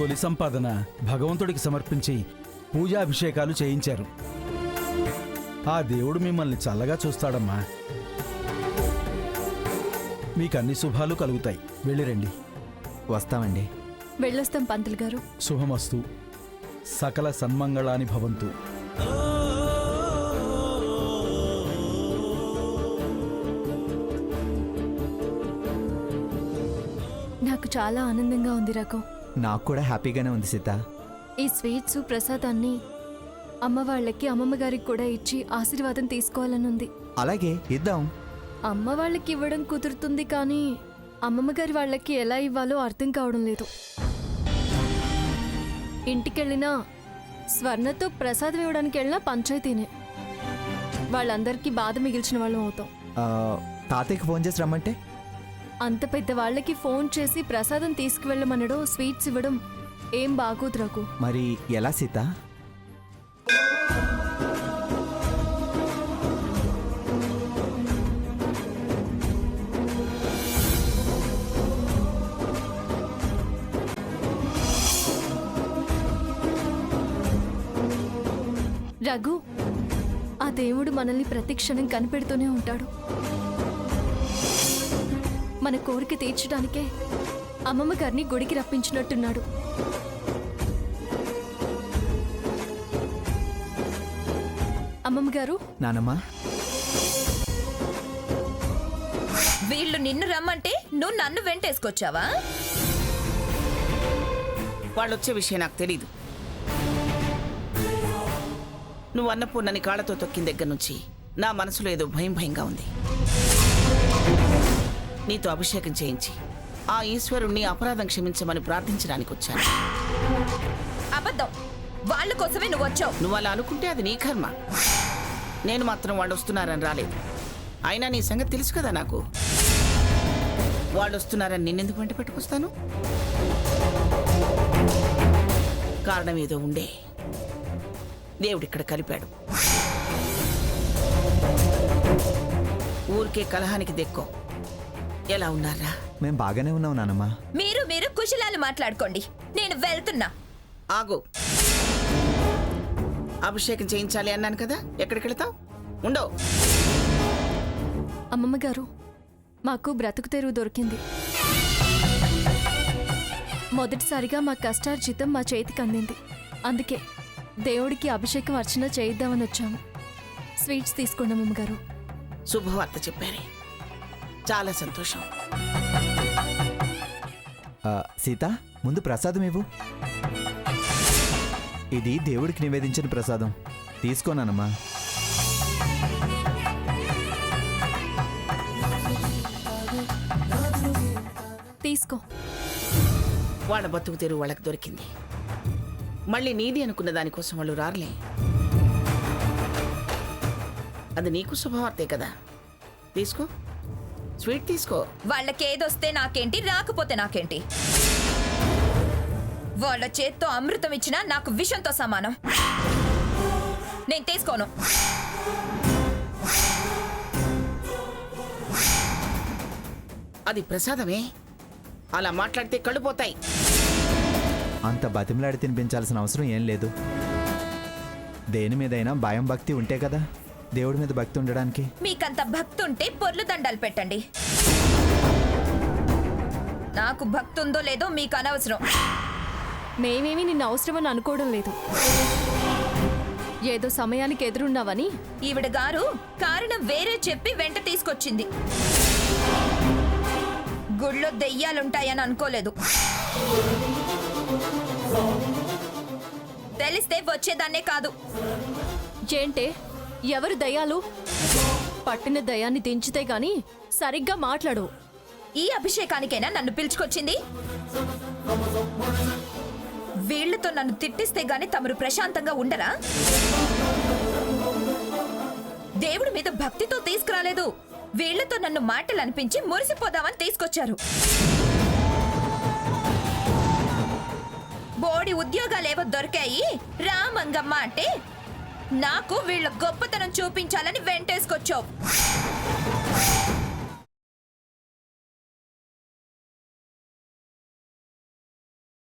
తొలి సంపాదన భగవంతుడికి సమర్పించి పూజాభిషేకాలు చేయించారు. ఆ దేవుడు మిమ్మల్ని చల్లగా చూస్తాడమ్మా. మీకన్ని శుభాలు కలుగుతాయి. వెళ్ళిరండి. వస్తామండి. వెళ్ళొస్తాం పంతులు గారు. శుభమస్తు. సకల సన్మంగళాని భవంతు. నాకు చాలా ఆనందంగా ఉంది రఘు. నాకు కూడా హ్యాపీగానే ఉంది సీత. ఈ స్వీట్స్ ప్రసాదాన్ని అమ్మ వాళ్ళకి అమ్మమ్మ గారికి కూడా ఇచ్చి ఆశీర్వాదం తీసుకోవాలనుంది. అలాగే ఇద్దాం. అమ్మ వాళ్ళకి ఇవ్వడం కుదురుతుంది, కానీ అమ్మమ్మ గారి వాళ్ళకి ఎలా ఇవ్వాలో అర్థం కావడం లేదు. ఇంటికెళ్ళినా స్వర్ణతో ప్రసాదం ఇవ్వడానికి వెళ్ళినా పంచాయతీనే. వాళ్ళందరికీ బాధ మిగిల్చిన వాళ్ళం అవుతాం. తాతయ్యకి ఫోన్ చేసి రమ్మంటే? అంత పెద్ద వాళ్ళకి ఫోన్ చేసి ప్రసాదం తీసుకువెళ్ళమనడం, స్వీట్స్ ఇవ్వడం ఏం బాగోదు రఘు. మరి ఎలా సీత? రఘు, ఆ దేవుడు మనల్ని ప్రతి క్షణం కనిపెడుతూనే ఉంటాడు. మన కోరిక తీర్చడానికే అమ్మమ్మ గారిని గుడికి రప్పించినట్టున్నాడు. అమ్మమ్మ గారు. నానమ్మా, వీళ్ళు నిన్ను రమ్మంటే నువ్వు నన్ను వెంటేసుకొచ్చావా? వాళ్ళొచ్చే విషయం నాకు తెలీదు. నువ్వు అన్నపూర్ణని కాళ్ళతో తొక్కిన దగ్గర నుంచి నా మనసులో ఏదో భయం భయంగా ఉంది. నీతో అభిషేకం చేయించి ఆ ఈశ్వరుణ్ణి అపరాధం క్షమించమని ప్రార్థించడానికి వచ్చాను. అబద్ధం. వాళ్ళ కోసమే నువ్వు వచ్చావు. నువ్వు అలా అనుకుంటే అది నీ కర్మ. నేను మాత్రం వాళ్ళు వస్తున్నారని రాలేదు. అయినా నీ సంగతి తెలుసు కదా నాకు. వాళ్ళు వస్తున్నారని నిన్నెందుకు వెంట పెట్టుకొస్తాను? కారణం ఏదో ఉండే దేవుడిక్కడ కలిపాడు. ఊరికే కలహానికి దెక్కో. ఎలా ఉన్నారా? మేం బాగానే ఉన్నాం నానమ్మా. మీరు కుశలాలు మాట్లాడుకోండి, నేను వెళ్తున్నా. ఆగు. అభిషేకం చేయించాలి అన్నాను కదా, ఎక్కడికి వెళ్తావు? ఉండవు. అమ్మమ్మ గారు, మాకు బ్రతుకు తెరువు దొరికింది. మొదటిసారిగా మా కష్టార్జితం మా చేతికి అందింది. అందుకే దేవుడికి అభిషేకం అర్చన చేయిద్దామని వచ్చాము. స్వీట్స్ తీసుకోండి అమ్మమ్మ గారు. శుభవార్త చెప్పారే, చాలా సంతోషం. సీత, ముందు ప్రసాదం ఇవ్వు. ఇది దేవుడికి నివేదించిన ప్రసాదం. తీసుకోనానమ్మా. తీసుకో. వాళ్ళ బతుకు తెరువు వాళ్ళకి దొరికింది. మళ్ళీ నీది అనుకున్న దానికోసం వాళ్ళు రారులే. అది నీకు శుభవార్తే కదా. తీసుకో, స్వీట్ తీసుకో. వాళ్ళకేదొస్తే నాకేంటి, రాకపోతే నాకేంటి? వాళ్ళ చేత్తో అమృతం ఇచ్చినా నాకు విషంతో సమానం. నేను తీసుకోను. అది ప్రసాదమే. అలా మాట్లాడితే కళ్ళు పోతాయి. అంత బతిమలాడి తినిపించాల్సిన అవసరం ఏం లేదు. దేని మీదైనా భయం భక్తి ఉంటే కదా దేవుడి మీద భక్తి ఉండడానికి. మీకంత భక్తి ఉంటే పొర్లు దండాలు పెట్టండి. నాకు భక్తి ఉందో లేదో మీకు అనవసరం. మేమేమి నిన్ను అవసరమని అనుకోవడం లేదు. ఏదో సమయానికి ఎదురున్నావని. ఈవిడ గారు కారణం వేరే చెప్పి వెంట తీసుకొచ్చింది. గుళ్ళో దెయ్యాలుంటాయని అనుకోలేదు. తెలిస్తే వచ్చేదాన్నే కాదు. ఏంటే, ఎవరు దయ్యాలు? పట్టిన దయాన్ని దించితే గాని సరిగ్గా మాట్లాడు. ఈ అభిషేకానికైనా నన్ను పిలుచుకొచ్చింది? వీళ్లతో నన్ను తిట్టిస్తే గాని తమరు ప్రశాంతంగా ఉండరా? దేవుడి మీద భక్తితో తీసుకురాలేదు. వీళ్లతో నన్ను మాటలు అనిపించి మురిసిపోదామని తీసుకొచ్చారు. బోడి ఉద్యోగాలేవో దొరికాయి రామంగమ్మ అంటే నాకు వీళ్ళ గొప్పతనం చూపించాలని వెంటేసుకొచ్చావు.